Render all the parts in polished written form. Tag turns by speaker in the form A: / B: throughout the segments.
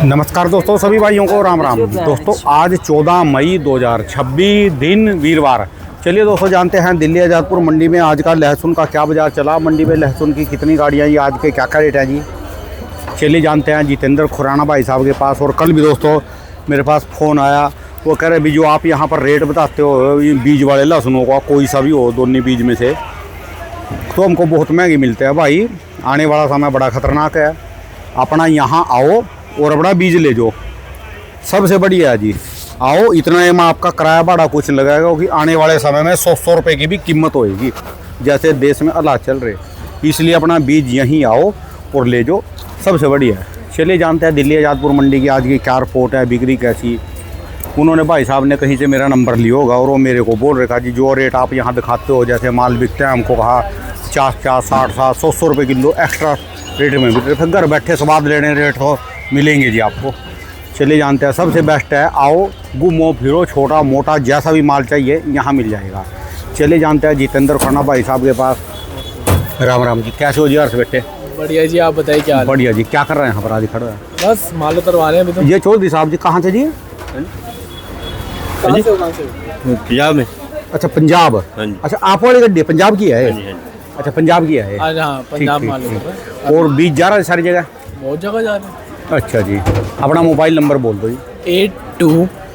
A: नमस्कार दोस्तों, सभी भाइयों को राम राम। दोस्तों आज 14 मई 2026 दिन वीरवार। चलिए दोस्तों जानते हैं दिल्ली आज़ादपुर मंडी में आज का लहसुन का क्या बाजार चला, मंडी में लहसुन की कितनी गाड़ियाँ जी, आज के क्या क्या रेट हैं जी। चलिए जानते हैं जितेंद्र खुराना भाई साहब के पास। और कल भी दोस्तों मेरे पास फ़ोन आया, वो कह रहे भी जो आप यहाँ पर रेट बताते हो बीज वाले लहसुनों का, कोई सा भी हो दोनों बीज में से, तो हमको बहुत महंगी मिलते हैं भाई। आने वाला समय बड़ा ख़तरनाक है, अपना यहाँ आओ और अपना बीज ले जाओ, सबसे बढ़िया है जी। आओ, इतना में आपका किराया भाड़ा कुछ नहीं लगेगा, क्योंकि आने वाले समय में 100 रुपये की भी कीमत होएगी, जैसे देश में हालात चल रहे। इसलिए अपना बीज यहीं आओ और ले जाओ, सबसे बढ़िया है। चलिए जानते हैं दिल्ली आज़ादपुर मंडी की आज की क्या रिपोर्ट है, बिक्री कैसी। उन्होंने भाई साहब ने कहीं से मेरा नंबर लिया होगा और वो मेरे को बोल रखा जी जो रेट आप यहाँ दिखाते हो, जैसे माल बिकते हैं, हमको कहा 50 60 100 रुपये किलो एक्स्ट्रा रेट में बिक रहे, फिर घर बैठे स्वाद लेने रेट हो मिलेंगे जी आपको। चलिए जानते हैं सबसे बेस्ट है, आओ घूमो फिरो, छोटा मोटा जैसा भी माल चाहिए यहाँ मिल जाएगा। चलिए जानते हैं जितेंद्र खुराना भाई साहब के पास। राम राम जी, कैसे हो जी? अर्स बेटे
B: बढ़िया जी, आप बताइए क्या हाल है?
A: बढ़िया जी। क्या कर रहे हैं यहाँ पर? आज खड़ा है
B: बस माल उतरवा रहे हैं अभी तो।
A: ये चौधरी साहब जी कहाँ से जी?
C: पंजाब में।
A: अच्छा पंजाब। अच्छा आप वाली गड्डी पंजाब की है? अच्छा पंजाब की है।
B: हाँ पंजाब माल उतर रहा है।
A: और बीज जा रहा है सारी जगह?
B: बहुत जगह जा रहे हैं।
A: अच्छा जी, अपना मोबाइल नंबर बोल दो जी।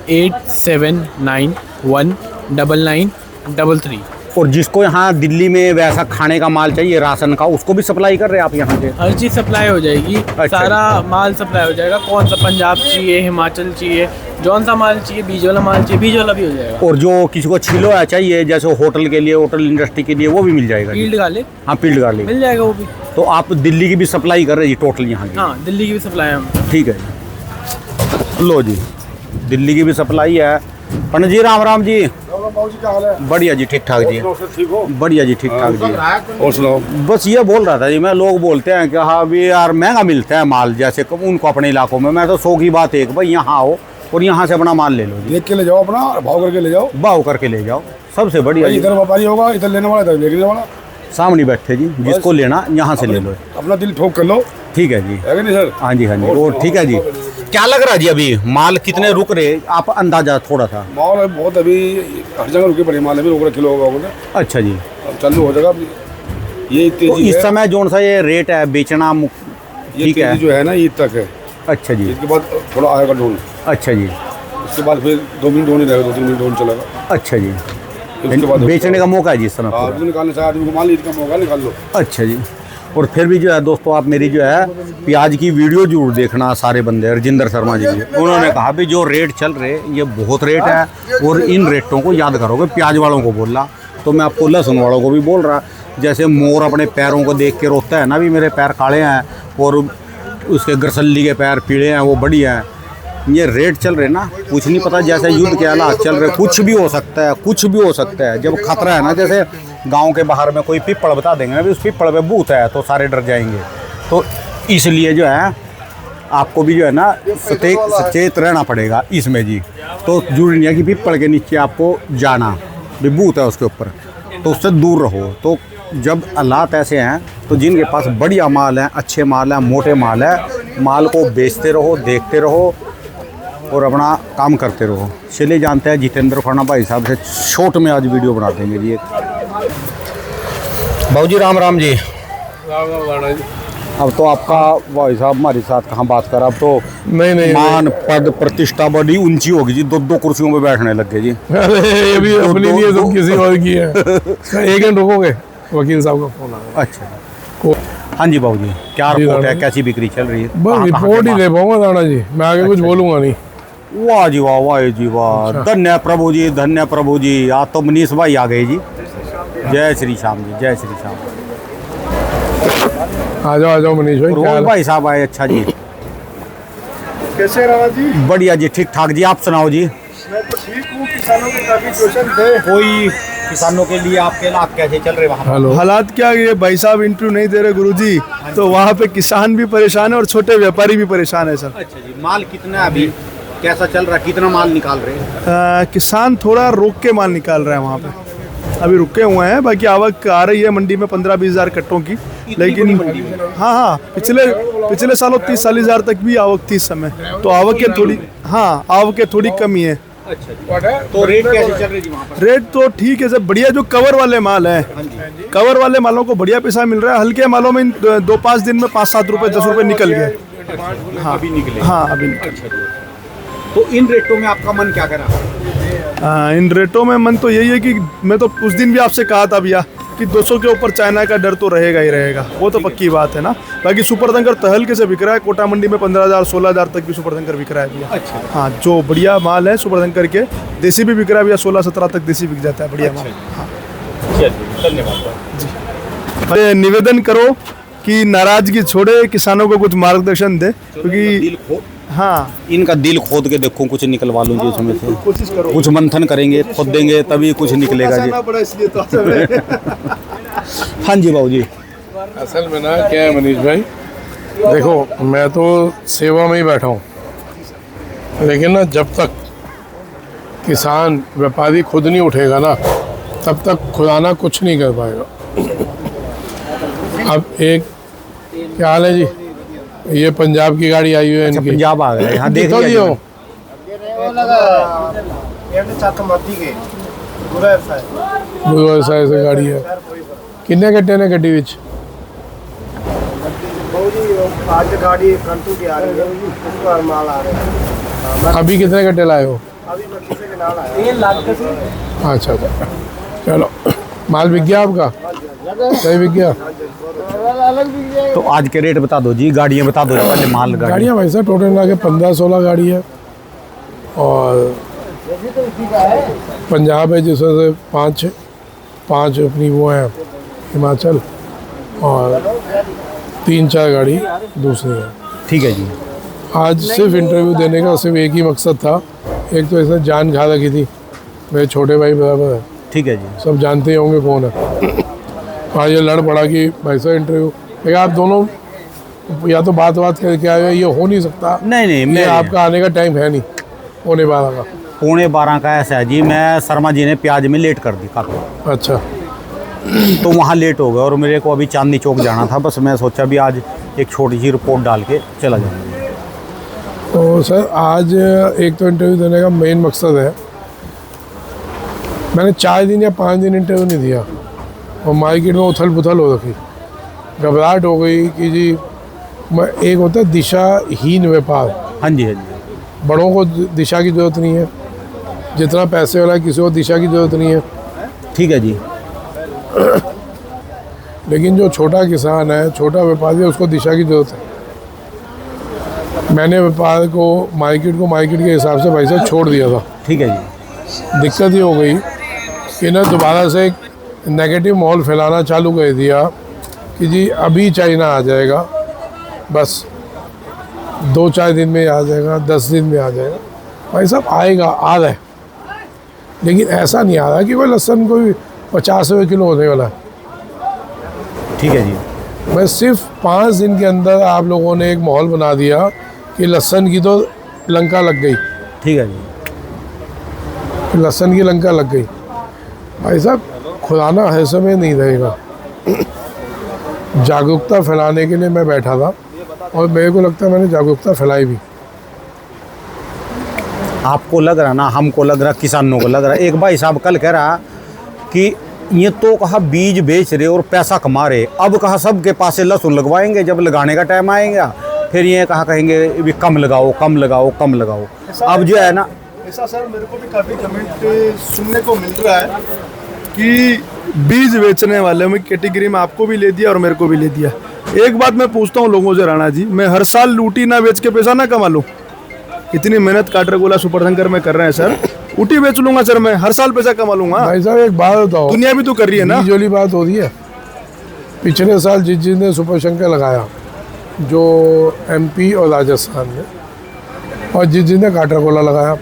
B: 8287919933।
A: और जिसको यहाँ दिल्ली में वैसा खाने का माल चाहिए राशन का, उसको भी सप्लाई कर रहे हैं आप यहाँ से?
B: हर चीज़ सप्लाई हो जाएगी। सारा माल सप्लाई हो जाएगा। कौन सा पंजाब चाहिए, हिमाचल चाहिए, जौन सा माल चाहिए, बीज वाला माल चाहिए, बीज वाला भी हो जाएगा।
A: और जो किसी को छिलो है चाहिए, जैसे होटल के लिए, होटल इंडस्ट्री के लिए, वो भी मिल जाएगा?
B: Field garlic.
A: हाँ फील्ड गार्लिक
B: मिल जाएगा वो भी।
A: तो आप दिल्ली की भी सप्लाई कर रहे हैं टोटल यहाँ की?
B: हाँ दिल्ली की भी सप्लाई है हम।
A: ठीक है जी, लो जी दिल्ली की भी सप्लाई है। पंडित जी राम राम जी। बढ़िया जी, ठीक ठाक जी। बढ़िया जी, ठीक ठाक जी।
C: और सुनाओ।
A: बस ये बोल रहा था जी मैं, लोग बोलते हैं कि हाँ भी यार महंगा मिलता है माल, जैसे उनको अपने इलाकों में। मैं तो 100 की बात एक, भाई यहाँ आओ और यहाँ से अपना माल ले लो जी।
C: देख के ले जाओ, अपना भाव करके ले जाओ।
A: भाव करके ले जाओ, सबसे बढ़िया।
C: इधर व्यापारी होगा, इधर लेने वाला, इधर लेने वाला,
A: सामने बैठे जी, जिसको लेना यहाँ से ले लो।
C: अपना दिल ठोक कर लो।
A: ठीक है जी,
C: है कि नहीं सर?
A: हाँ जी हाँ जी। और ठीक है जी, क्या लग रहा है जी अभी माल कितने रुक रहे, आप अंदाजा थोड़ा सा?
C: माल बहुत अभी हर जगह रुके पड़े, माल अभी रोक किलो होगा।
A: अच्छा जी,
C: अब चालू हो जाएगा ये
A: तो
C: तेजी
A: इस
C: है।
A: समय जो सा ये रेट है बेचना
C: ये
A: ठीक है
C: तेजी जो है ना ईद तक है।
A: अच्छा जी,
C: इसके बाद थोड़ा आएगा ढोल।
A: अच्छा जी,
C: उसके बाद फिर 2 मिनट ढोल नहीं रहेगा, 2-3 मिनट ढोल चलेगा।
A: अच्छा जी,
C: फिर उसके बाद
A: बेचने का मौका है जी इस समय
C: हाँ,
A: पूरा।
C: निकालने से आदमी को माल ईद का मौका निकाल लो।
A: अच्छा जी। और फिर भी जो है दोस्तों, आप मेरी जो है प्याज की वीडियो जरूर देखना सारे बंदे। रजिंदर शर्मा जी उन्होंने कहा भी जो रेट चल रहे ये बहुत रेट है, और इन रेटों को याद करोगे। प्याज वालों को बोला तो मैं आपको लहसुन वालों को भी बोल रहा, जैसे मोर अपने पैरों को देख के रोता है ना, भी मेरे पैर काले हैं और उसके गरसल्ली के पैर पीले हैं, वो बढ़िया हैं। ये रेट चल रहे ना, कुछ नहीं पता, जैसे युद्ध के हालात चल रहे, कुछ भी हो सकता है, कुछ भी हो सकता है। जब खतरा है ना, जैसे गांव के बाहर में कोई पिपड़ बता देंगे ना भी उस पिपड़ पे भूत है, तो सारे डर जाएंगे। तो इसलिए जो है आपको भी जो है ना सचेत रहना पड़ेगा इसमें जी। तो जरूरी नहीं है कि पिपड़ के नीचे आपको जाना, भी भूत है उसके ऊपर, तो उससे दूर रहो। तो जब हालात ऐसे हैं तो जिनके पास बढ़िया माल है, अच्छे माल है, मोटे माल है, माल को बेचते रहो, देखते रहो और अपना काम करते रहो। चलिए जानते हैं जितेंद्र खुराना भाई साहब से शॉर्ट में आज वीडियो बना देंगे जी। भाऊ जी राम राम जी। अब तो आपका भाई साहब हमारे साथ कहाँ बात कर, अब तो
D: नहीं
A: मान पद प्रतिष्ठा बड़ी ऊंची होगी जी, 2-2 कुर्सियों पे बैठने लग गए जी।
D: अरे ये भी अपनी नहीं है, सब किसी और की है। 1 घंटे रुकोगे, वकील साहब का फोन आ गया।
A: अच्छा हाँ जी भाऊ जी, क्या रिपोर्ट है, कैसी बिक्री चल रही है?
D: बस रिपोर्ट ही दे पाऊंगा दाना जी, मैं आगे कुछ बोलूंगा नहीं।
A: वाह जी वाह, वाह जी वाह, धन्य प्रभु जी, धन्य प्रभु जी। आज तो मनीष भाई आ गए जी। जय श्री श्याम जी, जय श्री श्याम।
D: आ जाओ मनीष भाई।
A: रोहन भाई साहब आए। अच्छा जी,
C: कैसे राणा जी?
A: बढ़िया जी, ठीक ठाक जी। आप सुनाओ जी।
C: मैं तो ठीक हूँ। किसानों के काफी क्वेश्चन थे।
A: कोई किसानों के लिए आपके हालात कैसे चल रहे वहाँ?
D: हेलो,
E: हालात क्या, ये भाई साहब इंटरव्यू नहीं दे रहे गुरुजी, तो वहाँ पे किसान भी परेशान है और छोटे व्यापारी भी परेशान है सर।
A: अच्छा जी, माल कितना है अभी, कैसा चल रहा है, कितना माल निकाल रहे हैं?
E: किसान थोड़ा रोक के माल निकाल रहा है वहाँ पे। अभी रुके हुए हैं। बाकी आवक आ रही है मंडी में 15-20 हज़ार कट्टों की, लेकिन हाँ पिछले सालों 30-40 हज़ार तक भी आवक थी इस समय। तो आवक थोड़ी कमी है।
A: तो रेट कैसे चल रही है वहाँ पर?
E: रेट तो ठीक है सर, बढ़िया। जो कवर वाले माल है, कवर वाले मालों को बढ़िया पैसा मिल रहा है। हल्के मालों में 2-5 दिन में 5-7 रुपए 10 रुपए निकल गए।
A: अभी निकले?
E: हाँ अभी निकल।
A: तो इन रेटों में आपका मन क्या करा?
E: इन रेटों में मन तो यही है कि मैं तो उस दिन भी आपसे कहा था भैया कि 200 के ऊपर चाइना का डर तो रहेगा ही रहेगा, वो तो पक्की बात है ना। बाकी सुपर टंकर तहलके से बिक रहा है। कोटा मंडी में 15,000-16,000 तक भी सुपर टंकर बिक रहा है भैया।
A: अच्छा।
E: हाँ, जो बढ़िया माल है सुपर टंकर के, देसी भी बिक रहा है भैया। 16-17 तक देसी बिक जाता है, बढ़िया माल। हाँ,
A: धन्यवाद।
E: निवेदन करो कि नाराजगी छोड़े, किसानों को कुछ मार्गदर्शन दे, क्योंकि हाँ
A: इनका दिल खोद के देखो, कुछ निकलवा लूँ जी इसमें से।
E: कोशिश करो।
A: कुछ मंथन करेंगे, खोद देंगे, तभी कुछ निकलेगा जी।
E: पड़ा इसलिए तो
A: हाँ जी बाबू जी।
D: असल में ना क्या है मनीष भाई, देखो मैं तो सेवा में ही बैठा हूँ, लेकिन ना जब तक किसान व्यापारी खुद नहीं उठेगा ना, तब तक खुदाना कुछ नहीं कर पाएगा। अब एक क्या हाल है जी, ये पंजाब की गाड़ी आई हुई है इनकी।
A: पंजाब आ गए यहाँ, देख
D: दिखा
A: लिया
D: दियो। बुरा व्यवसाय से गाड़ी है। कितने घंटे ने गड्डी विच? अभी कितने घंटे लाए हो? अच्छा अच्छा, चलो माल बिक गया आपका? सही बिक गया।
A: तो आज के रेट बता दो जी, गाड़ियाँ बता दो पहले। माल
D: गाड़ियाँ भाई साहब टोटल लगा के 15-16 गाड़ी है, और पंजाब है जिसमें से पाँच अपनी वो है हिमाचल, और 3-4 गाड़ी दूसरी है।
A: ठीक है जी।
D: आज सिर्फ इंटरव्यू देने का सिर्फ एक ही मकसद था। एक तो इसने जान खा रखी थी, मेरे छोटे भाई बराबर है,
A: ठीक है जी।
D: सब जानते ही होंगे कौन है। आज ये लड़ पड़ा कि भाई साहब इंटरव्यू, लेकिन आप दोनों या तो बात करके आए, ये हो नहीं सकता।
A: नहीं
D: ये आपका आने का टाइम है नहीं, 12:15 का।
A: 11:15 का ऐसा है जी, मैं शर्मा जी ने प्याज में लेट कर दी काफ़ी,
D: अच्छा,
A: तो वहाँ लेट हो गया और मेरे को अभी चांदनी चौक जाना था। बस मैं सोचा भी आज एक छोटी सी रिपोर्ट डाल के चला जाऊँगा।
D: तो सर आज एक तो इंटरव्यू देने का मेन मकसद है, मैंने 4 दिन या 5 दिन इंटरव्यू नहीं दिया, और मार्केट में उथल पुथल हो रखी, घबराहट हो गई कि जी एक होता है दिशाहीन व्यापार।
A: हाँ जी, हाँ जी।
D: बड़ों को दिशा की ज़रूरत नहीं है, जितना पैसे वाला है किसी को दिशा की ज़रूरत नहीं है।
A: ठीक है जी।
D: लेकिन जो छोटा किसान है, छोटा व्यापारी है, उसको दिशा की ज़रूरत है। मैंने व्यापार को मार्केट के हिसाब से भाई साहब छोड़ दिया था।
A: ठीक है जी।
D: दिक्कत ये हो गई कि ना दोबारा से एक नेगेटिव माहौल फैलाना चालू कर दिया कि जी अभी चाइना आ जाएगा, बस 2-4 दिन में आ जाएगा, 10 दिन में आ जाएगा। भाई साहब आएगा, आ रहा है, लेकिन ऐसा नहीं आ रहा कि कोई लहसुन कोई 50 रुपये किलो होने वाला है।
A: ठीक है जी।
D: बस सिर्फ 5 दिन के अंदर आप लोगों ने एक माहौल बना दिया कि लहसुन की तो लंका लग गई।
A: ठीक है जी।
D: लहसुन की लंका लग गई। भाई साहब खुदाना हर समय नहीं रहेगा। जागरूकता फैलाने के लिए मैं बैठा था, और मेरे को लगता है मैंने जागरूकता फैलाई भी।
A: आपको लग रहा ना, हमको लग रहा, किसानों को लग रहा। एक भाई साहब कल कह रहा कि ये तो कहा बीज बेच रहे और पैसा कमा रहे, अब कहा सबके पास से लहसुन लगवाएंगे, जब लगाने का टाइम आएगा फिर ये कहा कहेंगे भी कम लगाओ कम लगाओ कम लगाओ। अब जो है ना,
E: ऐसा सर मेरे को भी काफ़ी कमेंट सुनने को मिल रहा है कि बीज बेचने वाले में कैटेगरी में आपको भी ले दिया और मेरे को भी ले दिया। एक बात मैं पूछता हूँ लोगों से, राणा जी, मैं हर साल लूटी ना बेच के पैसा ना कमा लूँ? इतनी मेहनत काटरगोला सुपर टंकर में कर रहे हैं सर, ऊटी बेच लूंगा सर, मैं हर साल पैसा कमा लूंगा।
D: भाई साहब एक बात बताओ,
E: दुनिया भी तो कर रही है ना।
D: बीज वाली बात हो रही है। पिछले साल जिसने सुपर शंकर लगाया, जो MP और राजस्थान में, और जिसने काटरगोला लगाया,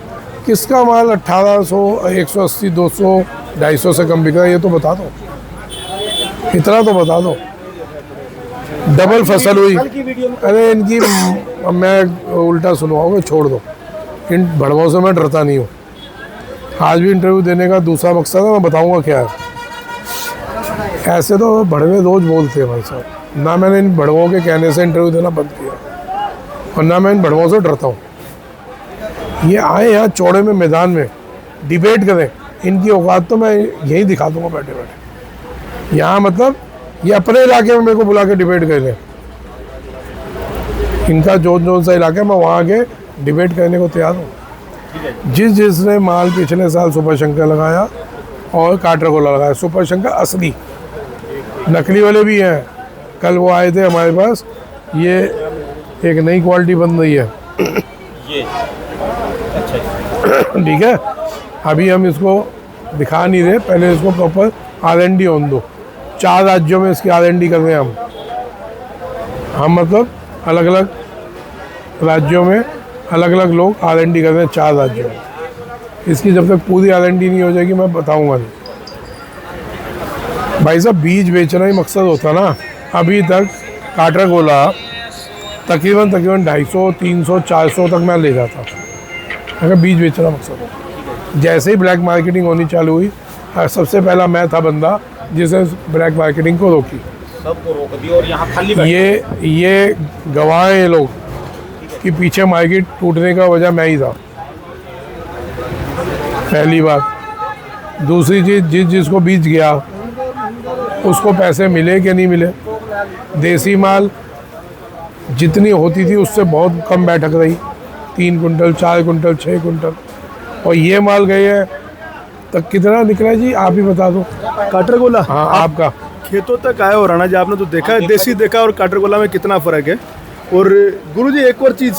D: किसका माल 1800, 180, 200, 250 से कम बिक रहा है? ये तो बता दो, इतना तो बता दो। डबल फसल हुई। अरे इनकी मैं उल्टा सुनवाऊंगा, छोड़ दो, इन भड़वों से मैं डरता नहीं हूँ। आज भी इंटरव्यू देने का दूसरा मकसद है, मैं बताऊंगा क्या है। ऐसे तो भड़वे रोज बोलते हैं भाई साहब। ना मैंने इन भड़वों के कहने से इंटरव्यू देना बंद किया और ना मैं इन भड़वों से डरता हूँ। ये आए यहाँ चौड़े में मैदान में डिबेट करें, इनकी औकात तो मैं यहीं दिखा दूंगा बैठे बैठे। यहाँ मतलब ये अपने इलाके में मेरे को बुला के डिबेट कर लें, इनका जो सा इलाका है मैं वहाँ आके डिबेट करने को तैयार हूँ। जिसने माल पिछले साल सुपर शंकर लगाया और काटरगोला लगाया, सुपर शंकर असली, नकली वाले भी हैं। कल वो आए थे हमारे पास, ये एक नई क्वालिटी बन रही है
A: ये
D: ठीक है। अभी हम इसको दिखा नहीं रहे, पहले इसको प्रॉपर R&D होने दो। 4 राज्यों में इसकी R&D कर रहे हैं हम मतलब अलग अलग राज्यों में अलग अलग लोग R&D कर रहे हैं 4 राज्यों में। इसकी जब तक पूरी R&D नहीं हो जाएगी मैं बताऊंगा नहीं। भाई साहब बीज बेचना ही मकसद होता ना। अभी तक काटरगोला तकरीबन 250, 300, 400 तक मैं ले जाता था, अगर बीज बेचना मकसद हो। जैसे ही ब्लैक मार्केटिंग होनी चालू हुई, सबसे पहला मैं था बंदा जिसने ब्लैक मार्केटिंग को रोकी,
A: सबको रोक दी और यहाँ खाली
D: ये गवाह हैं ये लोग कि पीछे मार्केट टूटने का वजह मैं ही था, पहली बात। दूसरी चीज़ जिसको बीज गया उसको पैसे मिले कि नहीं मिले। देसी माल जितनी होती थी उससे बहुत कम बैठक रही, 3 कुंटल, 4 कुंटल, 6 कुंटल, और ये माल गए हैं तक कितना निकला जी आप ही बता दो।
E: काटरगोला
D: हाँ आपका
E: खेतों तक आए हो राणा जी, आपने तो देखा है देसी देखा और काटरगोला में कितना फ़र्क है। और गुरुजी एक और चीज़,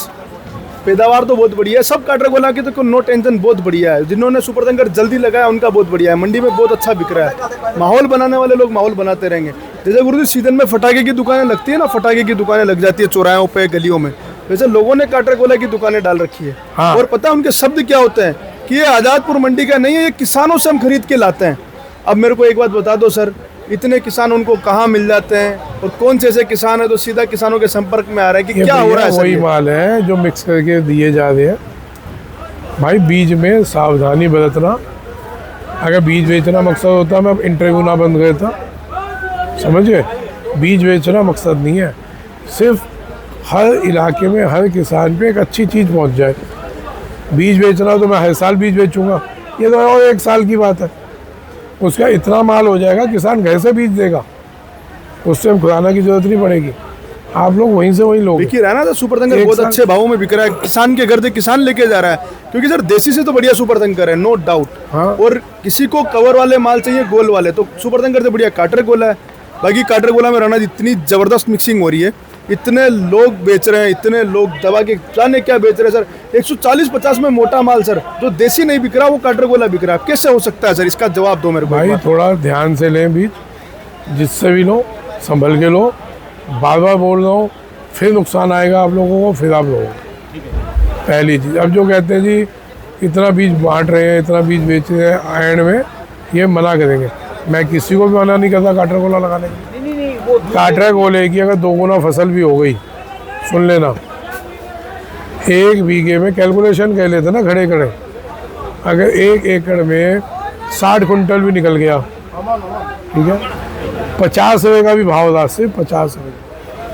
E: पैदावार तो बहुत बढ़िया है, सब काटरगोला की तो नो टेंशन, बहुत बढ़िया है। जिन्होंने सुपर टैंकर जल्दी लगाया उनका बहुत बढ़िया है, मंडी में बहुत अच्छा बिक रहा है। माहौल बनाने वाले लोग माहौल बनाते रहेंगे। जैसे गुरुजी सीजन में फटाके की दुकानें लगती है ना, फटाके की दुकानें लग जाती है चौराहों पे, गलियों में, वैसे लोगों ने काटरगोला की दुकानें डाल रखी है।
D: हाँ।
E: और पता है उनके शब्द क्या होते हैं कि ये आज़ादपुर मंडी का नहीं है, ये किसानों से हम खरीद के लाते हैं। अब मेरे को एक बात बता दो सर, इतने किसान उनको कहाँ मिल जाते हैं और कौन से ऐसे किसान है तो सीधा किसानों के संपर्क में आ रहा है कि क्या हो रहा है सर?
D: वही माल है जो मिक्स करके दिए जा रहे हैं। भाई बीज में सावधानी बरतना। अगर बीज बेचना मकसद होता मैं इंटरव्यू ना बंद करता, समझ गए। बीज बेचना मकसद नहीं है, सिर्फ हर इलाके में हर किसान पे एक अच्छी चीज़ पहुंच जाए। बीज बेचना तो मैं हर साल बीज बेचूंगा, ये तो और 1 साल की बात है। उसका इतना माल हो जाएगा किसान घर से बीज देगा, उससे हम खुदाना की जरूरत नहीं पड़ेगी। आप लोग वहीं से वहीं लोग
E: बिक ही रहा है ना, तो सुपर टैंकर बहुत अच्छे भावों में बिक रहा है, किसान के घर से किसान लेके जा रहा है। क्योंकि सर देसी से तो बढ़िया सुपर टैंकर है, नो डाउट।
D: हाँ।
E: और किसी को कवर वाले माल चाहिए, गोल वाले, तो सुपर टैंकर से बढ़िया काटरगोला है। बाकी काटरगोला में रहना इतनी जबरदस्त मिक्सिंग हो रही है, इतने लोग बेच रहे हैं, इतने लोग दवा के जाने क्या बेच रहे हैं सर। 140-50 में मोटा माल सर, जो देसी नहीं बिक रहा वो काटरगोला बिक रहा है। कैसे हो सकता है सर, इसका जवाब दो मेरे को।
D: भाई थोड़ा ध्यान से लें बीज, जिससे भी लो संभल के लो। बार बार बोल रहा हूँ, फिर नुकसान आएगा आप लोगों को, फिर आप लोगों को। पहली चीज़, अब जो कहते हैं जी इतना बीज बांट रहे हैं, इतना बीज बेच रहे हैं, एंड में ये मना करेंगे। मैं किसी को भी मना नहीं करता काटरगोला लगाने की। काटरगोले की अगर 2 गुना फसल भी हो गई, सुन लेना, 1 बीघे में कैलकुलेशन कह लेते ना खड़े खड़े, अगर 1 एकड़ में 60 कुंटल भी निकल गया, ठीक है, 50 रुपये का भी भाव था, सिर्फ 50 रुपये,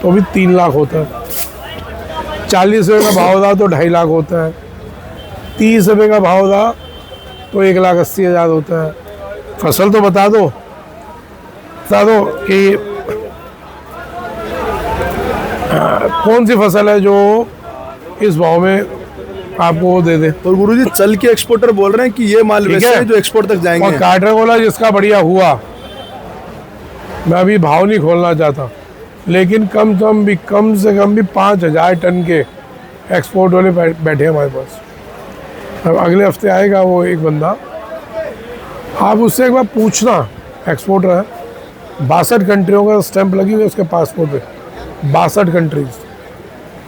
D: तो भी 3 लाख होता है। 40 रुपये का भाव था तो 2.5 लाख होता है। 30 रुपये का भाव था तो 1,80,000 होता है। फसल तो बता दो कि कौन सी फसल है जो इस भाव में आपको वो दे दे।
E: और गुरुजी चल के एक्सपोर्टर बोल रहे हैं कि ये माल वैसे है जो एक्सपोर्ट तक जाएंगे।
D: और काटरगोला जिसका बढ़िया हुआ, मैं अभी भाव नहीं खोलना चाहता, लेकिन कम से कम भी 5,000 टन के एक्सपोर्ट वाले बैठे हमारे पास। अब अगले हफ्ते आएगा वो एक बंदा, आप उससे एक बार पूछना, एक्सपोर्टर है, 62 कंट्रियों का स्टैंप लगी हुई है उसके पासपोर्ट पे, 62 कंट्रीज,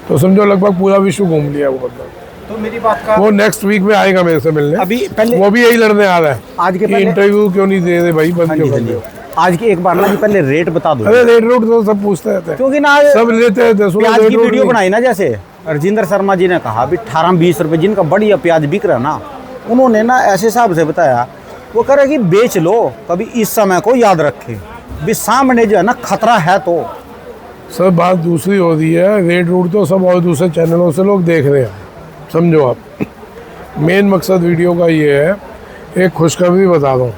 D: तो समझो लगभग पूरा विश्व घूम लिया वो बंदा।
A: तो मेरी बात का
D: वो नेक्स्ट वीक में आएगा मेरे से मिलने।
A: अभी पहले
D: वो भी यही लड़ने आ रहा है
A: आज के पहले
D: इंटरव्यू क्यों नहीं दे रहे भाई, बंद क्यों कर रहे हो।
A: आज की एक बार ना जी पहले रेट बता दो।
D: अरे रेट रूट तो सब पूछते रहते हैं,
A: क्योंकि ना
D: सब लेते रहते हैं।
A: प्याज की वीडियो बनाई ना, जैसे राजेंद्र शर्मा जी ने कहा भी 18-20 रुपए जिनका बढ़िया प्याज बिक रहा ना, उन्होंने ना ऐसे हिसाब से बताया, वो कह रहे कि बेच लो, कभी इस समय को याद रखें। भी सामने जो है ना खतरा है तो
D: सर बात दूसरी हो रही है, रेड रूट तो सब और दूसरे चैनलों से लोग देख रहे हैं, समझो आप। मेन मकसद वीडियो का ये है, एक खुशखबरी बता दूँ।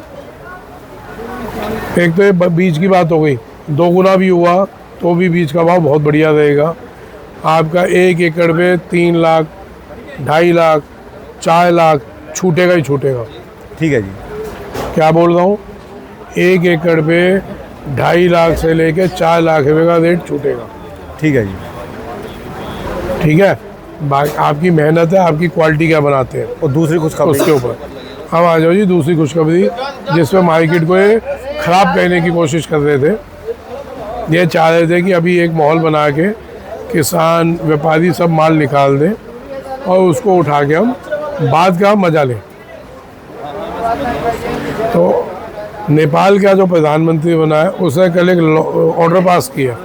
D: एक तो ये बीज की बात हो गई, 2 गुना भी हुआ तो भी बीज का भाव बहुत बढ़िया रहेगा। आपका 1 एकड़ पे 3 लाख, 2.5 लाख, 4 लाख छूटेगा ही छूटेगा।
A: ठीक है जी।
D: क्या बोल रहा हूँ, 1 एकड़ पे 2.5 लाख से लेके 4 लाख रुपये का रेट छूटेगा।
A: ठीक है जी।
D: ठीक है, आपकी मेहनत है, आपकी क्वालिटी क्या बनाते हैं
A: और दूसरी कुछ खबर
D: उसके ऊपर। अब आ जाओ जी दूसरी खुशखबरी, जिसमें मार्केट को ये ख़राब करने की कोशिश कर रहे थे। ये चाह रहे थे कि अभी एक माहौल बना के किसान व्यापारी सब माल निकाल दें और उसको उठा के हम बाद का मज़ा लें। तो नेपाल का जो प्रधानमंत्री बना है उसने कल एक ऑर्डर पास किया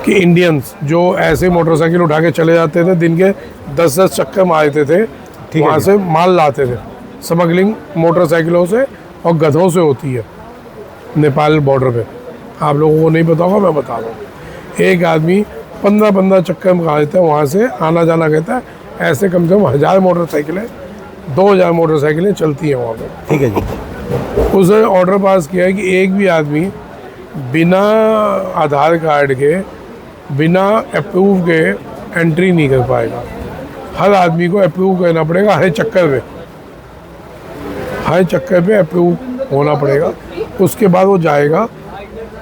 D: कि इंडियंस जो ऐसे मोटरसाइकिल उठा के चले जाते थे, दिन के 10-10 चक्कर मारते थे, वहाँ से माल लाते थे। स्मगलिंग मोटरसाइकिलों से और गधों से होती है नेपाल बॉर्डर पे। आप लोगों को नहीं पता होगा, मैं बता रहा हूँ। एक आदमी 15-15 चक्कर मारता है, वहाँ से आना जाना कहता है। ऐसे कम से कम 1000 मोटरसाइकिलें, 2000 मोटरसाइकिलें चलती हैं वहाँ पर।
A: ठीक है जी।
D: उसने ऑर्डर पास किया है कि एक भी आदमी बिना आधार कार्ड के, बिना अप्रूव के एंट्री नहीं कर पाएगा। हर आदमी को अप्रूव करना पड़ेगा, हर चक्कर पे अप्रूव होना पड़ेगा। उसके बाद वो जाएगा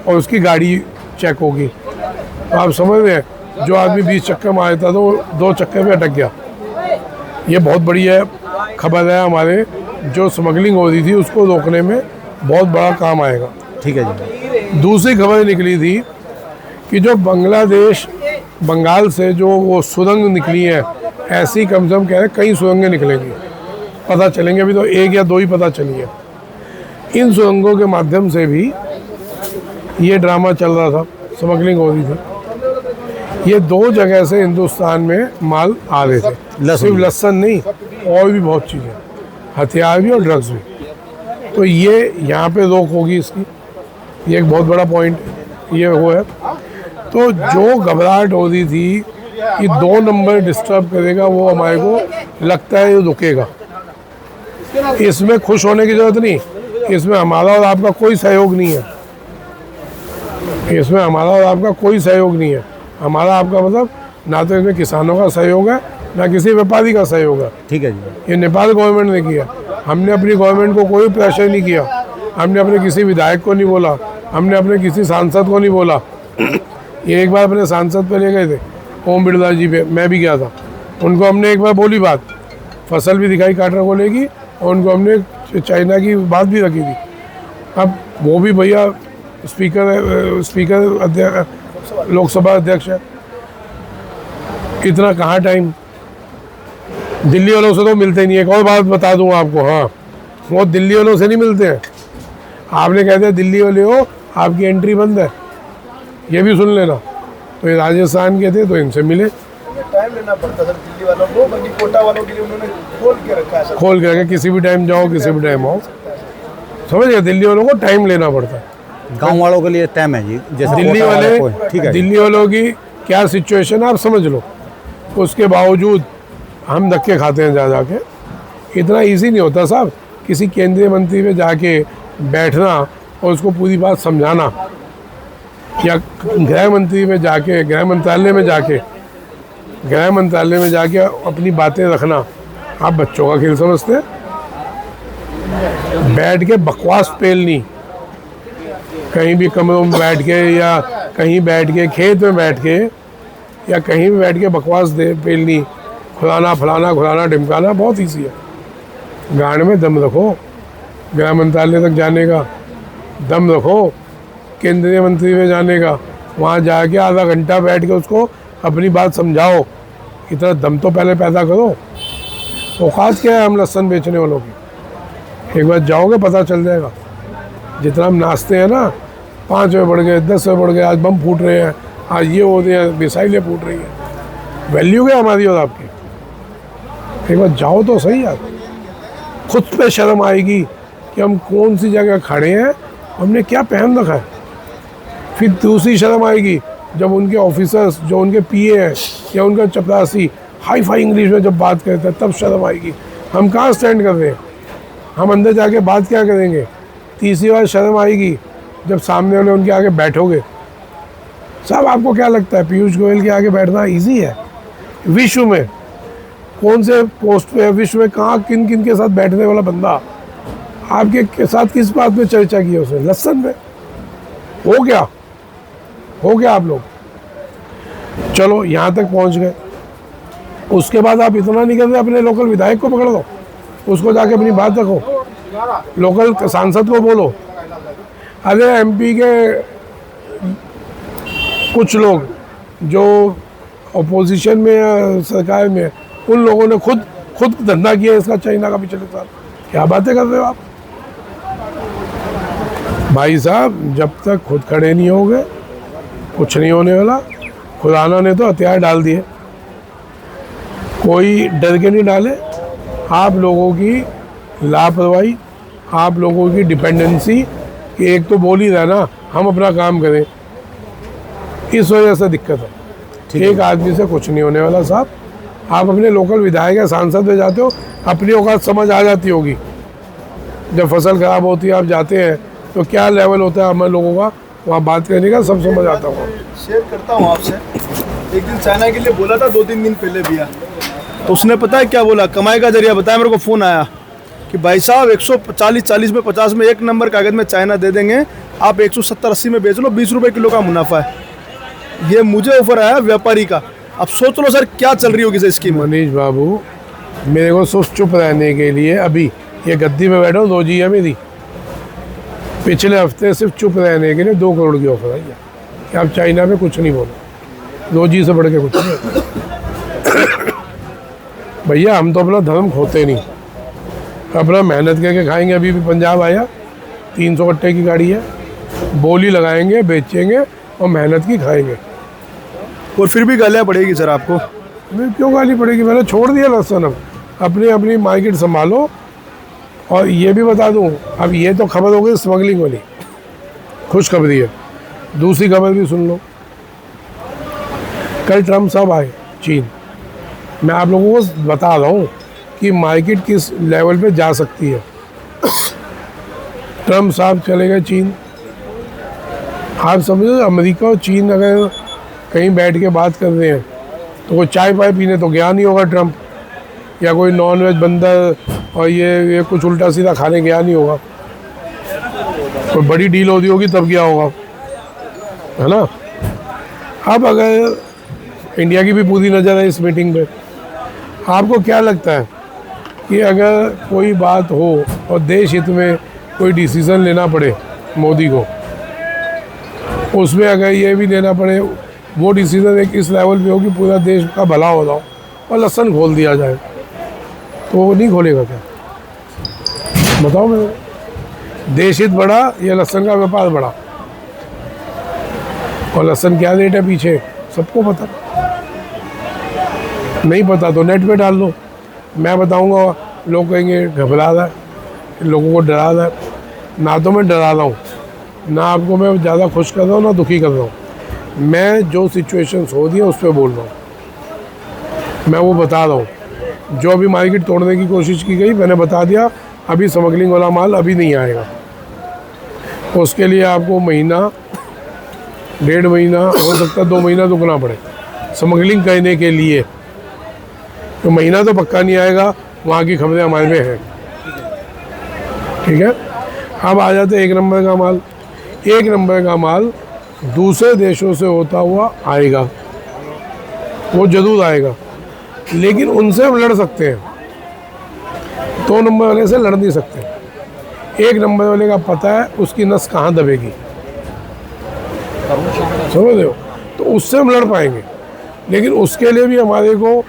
D: और उसकी गाड़ी चेक होगी। तो आप समझ रहे हैं, जो आदमी 20 चक्कर मारता था तो वो 2 चक्कर पे अटक गया। ये बहुत बढ़िया खबर है, हमारे जो स्मगलिंग हो रही थी उसको रोकने में बहुत बड़ा काम आएगा।
A: ठीक है जी।
D: दूसरी खबर निकली थी कि जो बांग्लादेश, बंगाल से जो वो सुरंग निकली है, ऐसी कम से कम कह रहे कई सुरंगें निकलेंगी, पता चलेंगे। अभी तो 1 या 2 ही पता चली है। इन सुरंगों के माध्यम से भी ये ड्रामा चल रहा था, स्मगलिंग हो रही थी। ये 2 जगह से हिंदुस्तान में माल आ रहे थे, सिर्फ लहसुन नहीं और भी बहुत चीज़ें, हथियार भी और ड्रग्स भी। तो ये यहाँ पे रोक होगी इसकी, ये एक बहुत बड़ा पॉइंट ये हुआ है। तो जो घबराहट हो रही थी कि 2 नंबर डिस्टर्ब करेगा, वो हमारे को लगता है ये रुकेगा। इसमें खुश होने की ज़रूरत नहीं, इसमें हमारा और आपका कोई सहयोग नहीं है। इसमें हमारा और आपका कोई सहयोग नहीं है। हमारा आपका मतलब ना तो इसमें किसानों का सहयोग है, ना किसी व्यापारी का सहयोग है।
A: ठीक है जी।
D: ये नेपाल गवर्नमेंट ने किया। हमने अपनी गवर्नमेंट को कोई प्रेशर नहीं किया। हमने अपने किसी विधायक को नहीं बोला, हमने अपने किसी सांसद को नहीं बोला। ये एक बार अपने सांसद पे ले गए थे, ओम बिरला जी पे, मैं भी गया था। उनको हमने एक बार बोली बात, फसल भी दिखाई काटरा को लेगी, और उनको हमने चाइना की बात भी रखी थी। अब वो भी भैया स्पीकर लोकसभा अध्यक्ष है, इतना कहाँ टाइम। दिल्ली वालों से तो मिलते ही नहीं। एक और बात बता दूँ आपको, हाँ, वो दिल्ली वालों से नहीं मिलते हैं। आपने कहते हैं दिल्ली वाले हो, आपकी एंट्री बंद है, ये भी सुन लेना। तो ये राजस्थान के थे तो इनसे मिले।
E: टाइम लेना पड़ता था दिल्ली वालों को, बाकी कोटा वालों के लिए उन्होंने खोल के रखा है।
D: खोल के रखा, किसी भी टाइम जाओ, किसी भी टाइम आओ, समझ गए। दिल्ली वालों को टाइम लेना पड़ता है,
A: गांव वालों के लिए टाइम है जी। जैसे
D: दिल्ली
A: कोटा
D: वाले,
A: को- ठीक है जी।
D: दिल्ली वालों की क्या सिचुएशन है आप समझ लो। उसके बावजूद हम धक्के खाते हैं जा जाके। इतना इजी नहीं होता साहब, किसी केंद्रीय मंत्री पे जाके बैठना और उसको पूरी बात समझाना, या गृह मंत्री में जाके, गृह मंत्रालय में जाके अपनी बातें रखना। आप बच्चों का खेल समझते हैं? बैठ के बकवास पेलनी, कहीं भी कमरों में बैठ के, या कहीं बैठ के खेत में बैठ के, या कहीं भी बैठ के बकवास पेलनी, फलाना ढिमकाना बहुत ईजी है। गाड़ में दम रखो, गृह मंत्रालय तक जाने का दम रखो, केंद्रीय मंत्री में जाने का, वहाँ जाके आधा घंटा बैठ के उसको अपनी बात समझाओ। इतना दम तो पहले पैदा करो। औकात क्या है हम लहसुन बेचने वालों की? एक बार जाओगे पता चल जाएगा। जितना हम नाचते हैं ना, 5 रुपये बढ़ गए, 10 रुपये बढ़ गए, आज बम फूट रहे हैं, आज ये हो रहे हैं, मिसाइलें फूट रही हैं। वैल्यू क्या हमारी और आपकी? एक बार जाओ तो सही यार, खुद पे शर्म आएगी कि हम कौन सी जगह खड़े हैं हमने क्या पहन रखा है। फिर दूसरी शर्म आएगी जब उनके ऑफिसर्स, जो उनके पीए हैं या उनका चपरासी हाई फाई इंग्लिश में जब बात करते हैं, तब शर्म आएगी। हम कहाँ स्टैंड कर रहे हैं, हम अंदर जाके बात क्या करेंगे। तीसरी बार शर्म आएगी जब सामने वाले उनके आगे बैठोगे। साहब आपको क्या लगता है पीयूष गोयल के आगे बैठना इजी है? विश्व में कौन से पोस्ट पे है, विश्व में कहाँ किन किन के साथ बैठने वाला बंदा आपके साथ किस बात पे चर्चा की है उसने? लहसन में। हो गया आप लोग। चलो यहाँ तक पहुँच गए, उसके बाद आप इतना नहीं करते, अपने लोकल विधायक को पकड़ लो, उसको जाके अपनी बात रखो, लोकल सांसद को बोलो। अरे एमपी के कुछ लोग जो अपोजिशन में या सरकार में, उन लोगों ने खुद धंधा किया इसका चाइना का पिछले साल। क्या बातें कर रहे हो आप भाई साहब? जब तक खुद खड़े नहीं होंगे कुछ नहीं होने वाला। खुदाना ने तो हथियार डाल दिए, कोई डर के नहीं डाले। आप लोगों की लापरवाही, आप लोगों की डिपेंडेंसी, कि एक तो बोल ही रहा ना हम अपना काम करें, इस वजह से दिक्कत है। एक आदमी से कुछ नहीं होने वाला साहब। आप अपने लोकल विधायक या सांसद में जाते हो, अपनी औकात समझ आ जाती होगी। जब फसल खराब होती है आप जाते हैं तो क्या लेवल होता है हम लोगों का, वहाँ बात करने का सब समझ आता होगा।
E: शेयर करता हूँ आपसे, एक दिन चाइना के लिए बोला था 2-3 दिन पहले भैया, तो उसने पता है क्या बोला, कमाई का जरिया बताया। मेरे को फ़ोन आया कि भाई साहब 140 में 50 में 1 नंबर कागज़ में चाइना दे देंगे, आप 170-80 में बेच लो, 20 रुपये किलो का मुनाफा है। ये मुझे ऑफर आया व्यापारी का। अब सोच लो सर क्या चल रही होगी इस स्कीम।
D: मनीष बाबू, मेरे को सिर्फ चुप रहने के लिए अभी ये गद्दी पे बैठा हूँ, 2 जी है मेरी। पिछले हफ्ते सिर्फ चुप रहने के लिए 2 करोड़ की ऑफर आई है कि आप चाइना में कुछ नहीं बोलो। 2 जी से बढ़ के कुछ नहीं। भैया हम तो अपना धर्म खोते नहीं, अपना मेहनत करके खाएंगे। अभी भी पंजाब आया, 300 कट्टे की गाड़ी है, बोली लगाएंगे, बेचेंगे और मेहनत की खाएंगे।
E: और फिर भी गालियाँ पड़ेगी सर आपको।
D: मैं क्यों गाली पड़ेगी? मैंने छोड़ दिया लहसुन। अब अपनी मार्केट संभालो। और ये भी बता दूं, अब ये तो खबर हो गई स्मगलिंग वाली, खुशखबरी है। दूसरी खबर भी सुन लो। कल ट्रम्प साहब आए चीन। मैं आप लोगों को बता रहा हूँ कि मार्केट किस लेवल पे जा सकती है। ट्रम्प साहब चले गए चीन। आप समझो अमेरिका और चीन अगर कहीं बैठ के बात कर रहे हैं तो कोई चाय पाए पीने तो गया नहीं होगा ट्रम्प, या कोई नॉनवेज बंदर और ये कुछ उल्टा सीधा खाने गया नहीं होगा। कोई बड़ी डील होती होगी तब गया होगा, है ना। अब अगर इंडिया की भी पूरी नज़र है इस मीटिंग पे, आपको क्या लगता है कि अगर कोई बात हो और देश हित में कोई डिसीज़न लेना पड़े मोदी को, उसमें अगर ये भी लेना पड़े, वो डिसीज़न एक इस लेवल पे हो कि पूरा देश का भला हो रहा हो और लहसन खोल दिया जाए, तो वो नहीं खोलेगा क्या? बताओ मेरे, देश हित बढ़ा या लहसन का व्यापार बढ़ा? और लहसन क्या रेट है पीछे सबको पता। नहीं पता तो नेट पे डाल लो, मैं बताऊंगा, लोग कहेंगे घबरा रहा है, लोगों को डरा रहा है। ना तो मैं डरा रहा हूँ, ना आपको मैं ज़्यादा खुश कर रहा हूँ, ना दुखी कर रहा हूँ। मैं जो सिचुएशंस हो रही है उस पर बोल रहा हूँ, मैं वो बता रहा हूँ। जो अभी मार्केट तोड़ने की कोशिश की गई, मैंने बता दिया, अभी स्मगलिंग वाला माल अभी नहीं आएगा। उसके लिए आपको महीना, 1.5 महीना, हो सकता है 2 महीना रुकना पड़े स्मगलिंग करने के लिए। तो महीना तो पक्का नहीं आएगा, वहाँ की खबरें हमारे में हैं। ठीक है, अब आ जाते 1 नंबर का माल। 1 नंबर का माल दूसरे देशों से होता हुआ आएगा, वो जरूर आएगा, लेकिन उनसे हम लड़ सकते हैं। 2 नंबर वाले से लड़ नहीं सकते। 1 नंबर वाले का पता है उसकी नस कहाँ दबेगी, समझ रहे हो? तो उससे हम लड़ पाएंगे, लेकिन उसके लिए भी हमारे को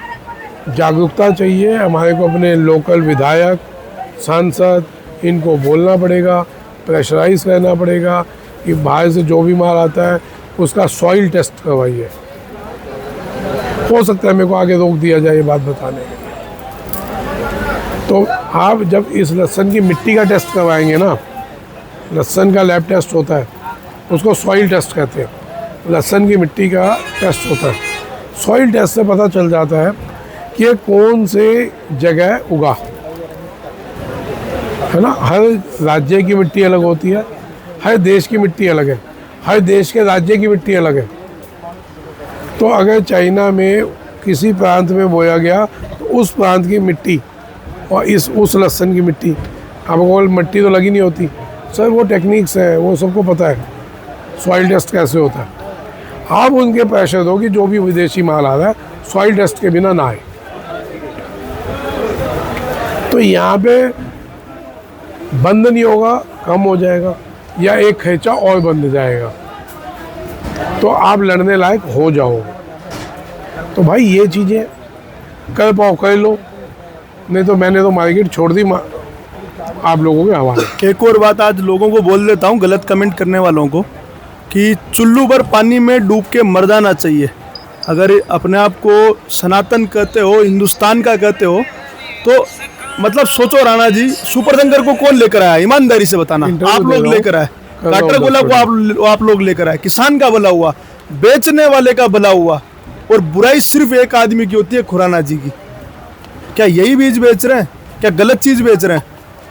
D: जागरूकता चाहिए। हमारे को अपने लोकल विधायक, सांसद, इनको बोलना पड़ेगा, प्रेशराइज करना पड़ेगा कि बाहर से जो भी माल आता है उसका सॉइल टेस्ट करवाइए। हो सकता है मेरे को आगे रोक दिया जाए ये बात बताने के लिए। तो आप जब इस लहसुन की मिट्टी का टेस्ट करवाएंगे ना, लहसुन का लैब टेस्ट होता है, उसको सॉइल टेस्ट कहते हैं। लहसुन की मिट्टी का टेस्ट होता है। सॉइल टेस्ट से पता चल जाता है कि ये कौन से जगह उगा, है ना। हर राज्य की मिट्टी अलग होती है, हर देश की मिट्टी अलग है, हर देश के राज्य की मिट्टी अलग है। तो अगर चाइना में किसी प्रांत में बोया गया तो उस प्रांत की मिट्टी और उस लहसुन की मिट्टी, आपको मिट्टी तो लगी नहीं होती सर, वो टेक्निक्स हैं, वो सबको पता है सॉइल टेस्ट कैसे होता है। आप उनके प्रेशर दो कि जो भी विदेशी माल आ रहा है सॉइल टेस्ट के बिना ना आए। तो यहाँ पे बंद नहीं होगा, कम हो जाएगा, या एक खर्चा और बंद जाएगा, तो आप लड़ने लायक हो जाओगे। तो भाई ये चीज़ें कर पाओ कर लो, नहीं तो मैंने तो मार्केट छोड़ दी आप लोगों के हवाले।
E: एक और बात आज लोगों को बोल देता हूँ, गलत कमेंट करने वालों को, कि चुल्लू भर पानी में डूब के मर जाना चाहिए। अगर अपने आप को सनातन कहते हो, हिंदुस्तान का कहते हो, तो मतलब सोचो राणा जी, सुपर टैंकर को कौन लेकर आया? ईमानदारी से बताना। आप लोग लेकर आए, काटरगोला को आप लोग लेकर आए। किसान का भला हुआ, बेचने वाले का भला हुआ, और बुराई सिर्फ एक आदमी की होती है, खुराना जी की। क्या यही बीज बेच रहे हैं? क्या गलत चीज बेच रहे हैं?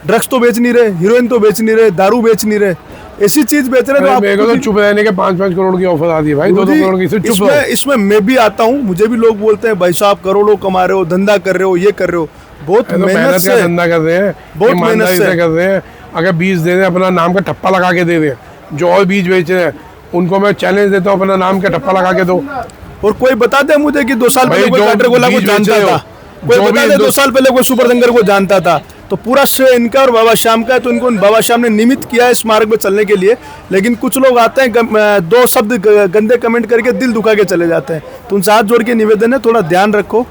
E: ड्रग्स तो बेच नहीं रहे, हीरोइन तो बेच नहीं रहे, दारू बेच नहीं रहे, ऐसी चीज बेच रहे हैं।
D: मेरे को तो चुप रहने के 5-5 करोड़ की ऑफर आती है भाई, 2-2 करोड़ की। सिर्फ चुप
E: इसमें मैं भी आता हूँ, मुझे भी लोग बोलते हैं भाई साहब करोड़ों कमा रहे हो, धंधा कर रहे हो, ये कर रहे हो। बहुत मेहनत से
D: धंधा कर रहे हैं, बहुत मेहनत से कर रहे हैं। अगर बीज दे दें, अपना नाम का ठप्पा लगा के दे दें, जो और बीज बेच रहे हैं उनको मैं चैलेंज देता हूँ, अपना नाम का ठप्पा लगा के दो।
E: और कोई बता दे मुझे कि 2 साल पहले कोई काटरगोला को जानता था, कोई बता दे 2 साल पहले कोई सुपर टैंकर को जानता था। तो पूरा श्रेय इनका और बाबा श्याम का है। तो इनको बाबा श्याम ने निमित्त किया है इस मार्ग में चलने के लिए। लेकिन कुछ लोग आते हैं, 2 शब्द गंदे कमेंट करके दिल दुखा के चले जाते हैं। तो उनसे हाथ जोड़ के निवेदन है, थोड़ा ध्यान रखो।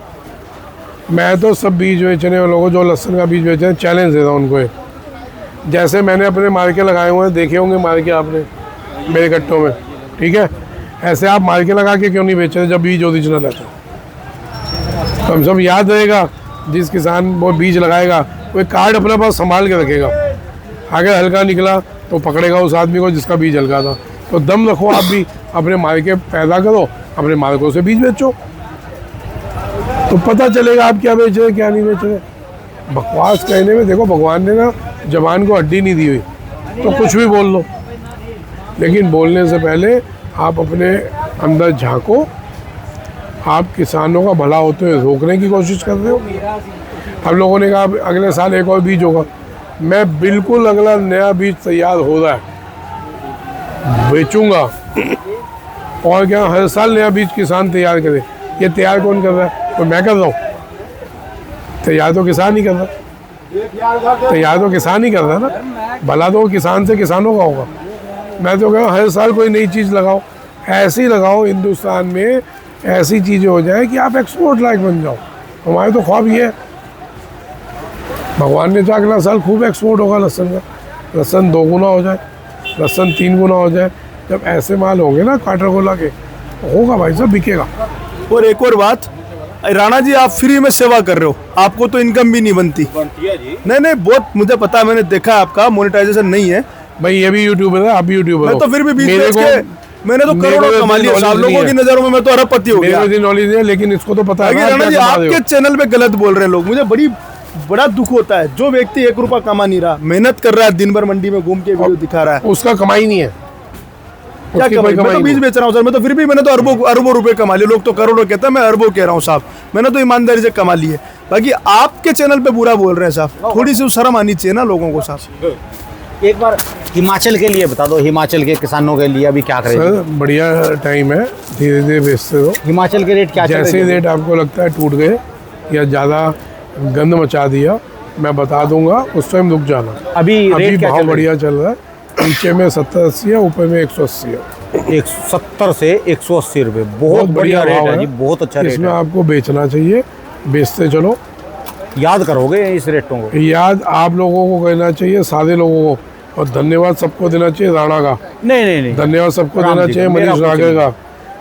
D: मैं तो सब बीज बेचने वालों को, जो लहसुन का बीज बेच रहे हैं, चैलेंज देता हूँ उनको। जैसे मैंने अपने मार्के लगाए हुए हैं, देखे होंगे मार्के आपने मेरे कट्टों में, ठीक है, ऐसे आप मार्के लगा के क्यों नहीं बेच रहे जब बीज ओरिजिनल है? तो हम सब याद रहेगा, जिस किसान वो बीज लगाएगा वो कार्ड अपने पास संभाल के रखेगा। अगर हल्का निकला तो पकड़ेगा उस आदमी को जिसका बीज हल्का था। तो दम रखो, आप भी अपने मार्के पैदा करो, अपने मार्कों से बीज बेचो, तो पता चलेगा आप क्या बेच रहे हैं क्या नहीं बेच रहे। बकवास कहने में देखो, भगवान ने ना जबान को हड्डी नहीं दी हुई, तो कुछ भी बोल लो, लेकिन बोलने से पहले आप अपने अंदर झांको। आप किसानों का भला होते हुए रोकने की कोशिश कर रहे हो। हम लोगों ने कहा अगले साल एक और बीज होगा, मैं बिल्कुल अगला नया बीज तैयार हो रहा है, बेचूंगा। और क्या हर साल नया बीज किसान तैयार करे? ये तैयार कौन कर रहा है? तो मैं कर रहा हूँ। तैयार तो किसान ही कर रहा है, तैयार तो किसान ही कर रहा है ना। भला तो किसान से किसानों का होगा। मैं तो कह हर साल कोई नई चीज़ लगाओ, ऐसी लगाओ हिंदुस्तान में ऐसी चीज़ें हो जाए कि आप एक्सपोर्ट लायक बन जाओ। हमारे तो ख्वाब ये है, भगवान ने चाहा अगला साल खूब एक्सपोर्ट होगा लहसुन का, लहसुन 2 गुना हो जाए, लहसुन 3 गुना हो जाए। जब ऐसे माल होंगे ना काटरगोला के, होगा भाई साहब, बिकेगा।
E: और एक और बात, राणा जी आप फ्री में सेवा कर रहे हो, आपको तो इनकम भी नहीं बनती है जी। नहीं, बहुत मुझे पता है, मैंने देखा आपका मोनेटाइजेशन नहीं है
D: भाई। ये भी यूट्यूबर है, आप भी यूट्यूबर हो।
E: मैं तो फिर भी बीच बेच के मैंने तो करोड़ों कमा लिया। सब लोगों की नजरों में मैं तो अरबपति हो गया।
D: मेरे नॉलेज है, लेकिन इसको तो पता है ना।
E: राणा जी आपके चैनल पे गलत बोल रहे हैं लोग, मुझे बड़ा दुख होता है। जो व्यक्ति 1 रुपया कमा नहीं रहा, मेहनत कर रहा है, दिन भर मंडी में घूम के वीडियो दिखा रहा है,
D: उसका कमाई नहीं है।
E: क्या कमाई? मैं तो बीज बेच रहा हूँ सर, मैं तो फिर भी मैंने तो अरबों रुपए कमा लिए। लोग तो करोड़ों कहते हैं, मैं अरबों कह रहा हूँ साहब, मैंने तो ईमानदारी से कमा लिए। बाकी आपके चैनल पे बुरा बोल रहे हैं साहब, थोड़ी सी शर्म आनी चाहिए ना लोगों को साहब।
A: एक बार हिमाचल के लिए बता दो, हिमाचल के किसानों के लिए अभी क्या करें?
D: सर बढ़िया टाइम है, धीरे धीरे बेचते दो।
A: हिमाचल के रेट क्या चल रहे हैं?
D: जैसे रेट आपको लगता है टूट गए या ज़्यादा गंद मचा दिया, मैं बता दूंगा, उस टाइम रुक जाना।
A: अभी रेट क्या
D: बहुत बढ़िया चल रहा है। नीचे में 70-80 है, ऊपर में 180 है।
A: 170 से 180 रुपये, बहुत बढ़िया रेट है जी, बहुत अच्छा रेट है।
D: इसमें आपको बेचना चाहिए, बेचते चलो।
A: याद करोगे इस रेटों को?
D: याद आप लोगों को करना चाहिए, सारे लोगों को। और धन्यवाद सबको देना चाहिए राणा का।
A: नहीं,
D: धन्यवाद सबको देना चाहिए मनीष नागर का,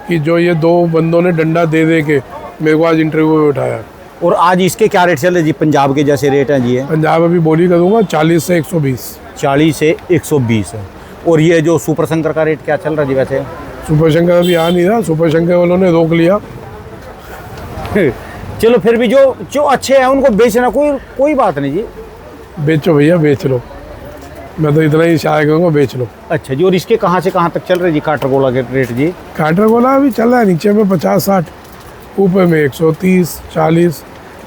D: कि जो ये 2 बंदों ने डंडा दे दे के मेरे को आज इंटरव्यू में उठाया।
A: और आज इसके क्या रेट चल रहे जी? पंजाब के जैसे रेट हैं जी?
D: पंजाब अभी बोली करूँगा 40 से 120।
A: 40 से 120 है। और ये जो सुपर शंकर का रेट क्या चल रहा है जी वैसे?
D: सुपर शंकर अभी आ नहीं रहा, सुपर शंकर वालों ने रोक लिया।
A: चलो फिर भी जो अच्छे हैं उनको बेचना कोई बात नहीं जी।
D: बेचो भैया, बेच लो, मैं तो इतना ही इशारा करूँगा, बेच लो।
A: अच्छा जी, और इसके कहाँ से कहाँ तक चल रहे जी काटरगोला के रेट जी?
D: काटरगोला अभी चल रहा है नीचे में 50-60, ऊपर में 130-40,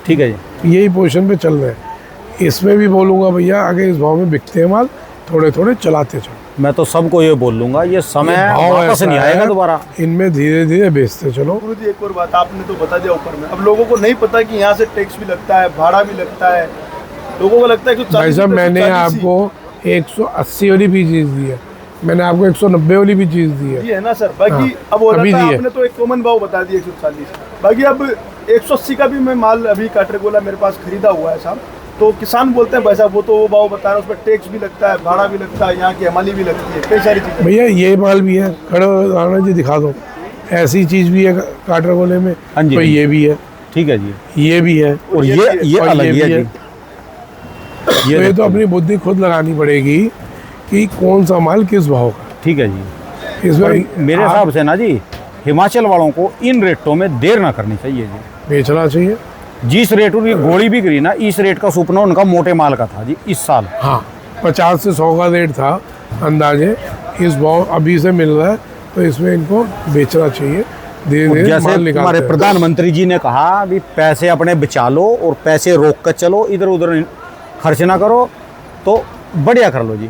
A: ठीक है जी।
D: यही पोजीशन पे चल रहे हैं। इसमें भी बोलूँगा भैया, अगर इस भाव में बिकते हैं माल, थोड़े थोड़े चलाते चलो।
A: मैं तो सबको ये बोल लूँगा, ये समय वापस नहीं आएगा दोबारा।
D: इनमें धीरे धीरे बेचते चलो।
E: गुरु जी एक और बात आपने तो बता दिया ऊपर में, अब लोगों को नहीं पता कि यहाँ से टैक्स भी लगता है, भाड़ा भी लगता है, लोगों को लगता है कि
D: भाई साहब मैंने आपको 180 वाली भी चीज़ दी है, मैंने आपको 190 वाली भी चीज़ दी है।
E: ये है ना सर, बाकी
D: हाँ,
E: अब हो
D: अभी
E: रहा था
D: दी है।
E: आपने तो एक कॉमन भाव बता दिया 140, बाकी अब 180 का भी मैं माल अभी काटरगोला मेरे पास खरीदा हुआ है साहब, तो किसान बोलते हैं भाई साहब वो तो वो भाव बता रहे हैं, उसमें टैक्स भी लगता है, भाड़ा भी लगता है, यहाँ की हमाली भी लगती है, कई सारी चीज़ें।
D: भैया ये माल भी है, खड़े राणा जी दिखा दो, ऐसी चीज़ भी है काटरगोले में,
A: हाँ जी,
D: तो ये भी है,
A: ठीक है जी।
D: ये भी है,
A: और ये
D: और
A: अलग
D: ये
A: ही है
D: भी
A: जी।
D: तो ये तो अपनी बुद्धि खुद लगानी पड़ेगी कि कौन सा माल किस भाव का।
A: ठीक है जी।
D: इसमें
A: मेरे हिसाब से ना जी, हिमाचल वालों को इन रेटों में देर ना करनी चाहिए जी।
D: बेचना चाहिए।
A: जिस रेट उनकी गोली बिक रही ना, इस रेट का सपना उनका मोटे माल का था जी इस साल।
D: हाँ 50 से 100 का रेट था अंदाजे, इस भाव अभी से मिल रहा है, तो इसमें इनको बेचना चाहिए, धीरे धीरे
A: जैसे
D: माल निकालते
A: हमारे
D: हैं।
A: प्रधानमंत्री जी ने कहा भी पैसे अपने बचा लो और पैसे रोक कर चलो, इधर उधर खर्च ना करो, तो बढ़िया कर लो जी,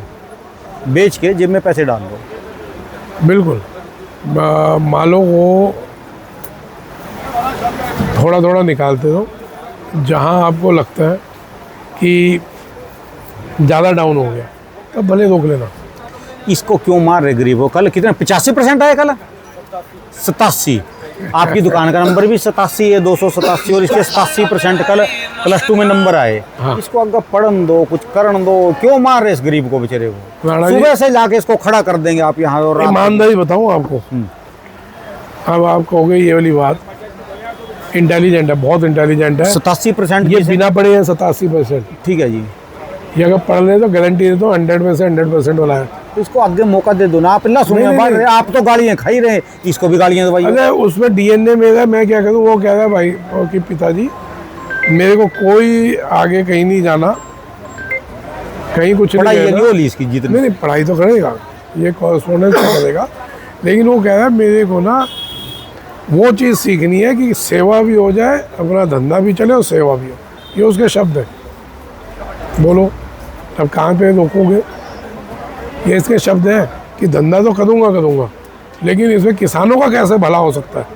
A: बेच के जेब में पैसे डाल दो।
D: बिल्कुल, मालों को थोड़ा थोड़ा निकालते दो, जहाँ आपको लगता है कि ज़्यादा डाउन हो गया तब भले रोक लेना।
A: इसको क्यों मार रहे गरीब हो? कल कितना 85% आया, कल 87। आपकी दुकान का नंबर भी 87 है, 287, और इसके 87% कल +2 में नंबर आए।
D: हाँ।
A: इसको अगर पढ़न दो, कुछ करन दो, क्यों मार रहे इस गरीब को बेचारे को?
D: राणा जी,
A: सुबह से जाके इसको खड़ा कर देंगे आप यहाँ, और रात को-
D: ईमानदारी बताऊँ आपको, अब आप कहोगे ये वाली बात, इंटेलिजेंट है, बहुत इंटेलिजेंट है,
A: 87%
D: ये बिना पढ़े हैं 87%।
A: ठीक है जी।
D: ये अगर पढ़ ले तो गारंटी दे दो 100 में से 100% वाला है।
A: तो इसको आगे मौका दे दो ना, आप अल्लाह सुनिए,
D: नहीं,
A: बात
D: नहीं।
A: रहे, आप तो गालियाँ खा ही रहे, इसको भी गालियाँ दवाइए।
D: अरे उसमें डीएनए मेरा, मैं क्या करूँ, वो कह रहा है भाई कि पिताजी मेरे को कोई आगे कहीं नहीं जाना, कहीं कुछ
A: पढ़ाई
D: नहीं
A: ये
D: करना।
A: होली इसकी जितनी।
D: नहीं पढ़ाई तो करेगा, ये कॉरेस्पॉन्डेंस तो करेगा, लेकिन वो कह रहा है मेरे को ना वो चीज़ सीखनी है कि सेवा भी हो जाए, अपना धंधा भी चले और सेवा भी हो, ये उसके शब्द है। बोलो अब कहाँ पे रोकोगे? ये इसके शब्द है कि धंधा तो करूँगा, लेकिन इसमें किसानों का कैसे भला हो सकता है?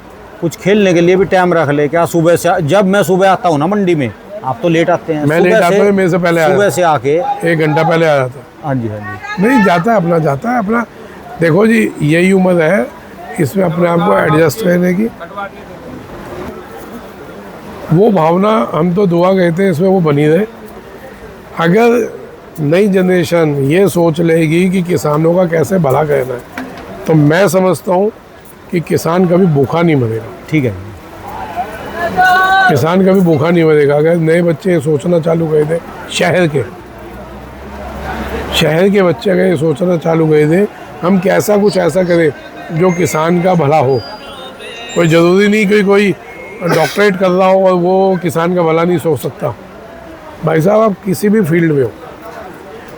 A: कुछ खेलने के लिए भी टाइम रख ले क्या? सुबह से, जब मैं सुबह आता हूँ ना मंडी में, आप तो लेट आते हैं।
D: मैं
A: सुबह
D: लेट आता
A: से-
D: हूँ, मेरे से पहले आया
A: सुबह से आके
D: 1 घंटा पहले आ जाता।
A: हाँ जी, हाँ जी।
D: नहीं जाता है, अपना जाता है अपना। देखो जी यही उम्र है इसमें अपने आप को एडजस्ट करने की, वो भावना हम तो दुआ कहते हैं इसमें वो बनी रहे। अगर नई जनरेशन ये सोच लेगी कि किसानों का कैसे भला करना है, तो मैं समझता हूँ कि किसान कभी भूखा नहीं मरेगा।
A: ठीक है।
D: किसान कभी भूखा नहीं मरेगा अगर नए बच्चे ये सोचना चालू कर दें। शहर के बच्चे अगर ये सोचना चालू कर दें हम कैसा कुछ ऐसा करें जो किसान का भला हो। कोई ज़रूरी नहीं कि कोई डॉक्टरेट कर रहा हो और वो किसान का भला नहीं सोच सकता। भाई साहब आप किसी भी फील्ड में हो,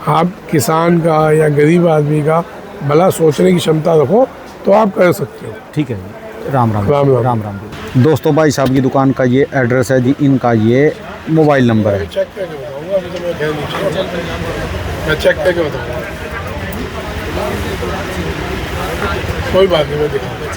D: आप किसान का या गरीब आदमी का भला सोचने की क्षमता रखो तो आप कर सकते हो।
A: ठीक है जी। राम राम
D: राम राम।
A: राम राम जी। दोस्तों भाई साहब की दुकान का ये एड्रेस है जी, इनका ये मोबाइल नंबर है।
D: चेक करके बताऊंगा, अभी तो मैं चेक करके बताऊंगा। कोई बात नहीं, मैं दिखाऊंगा।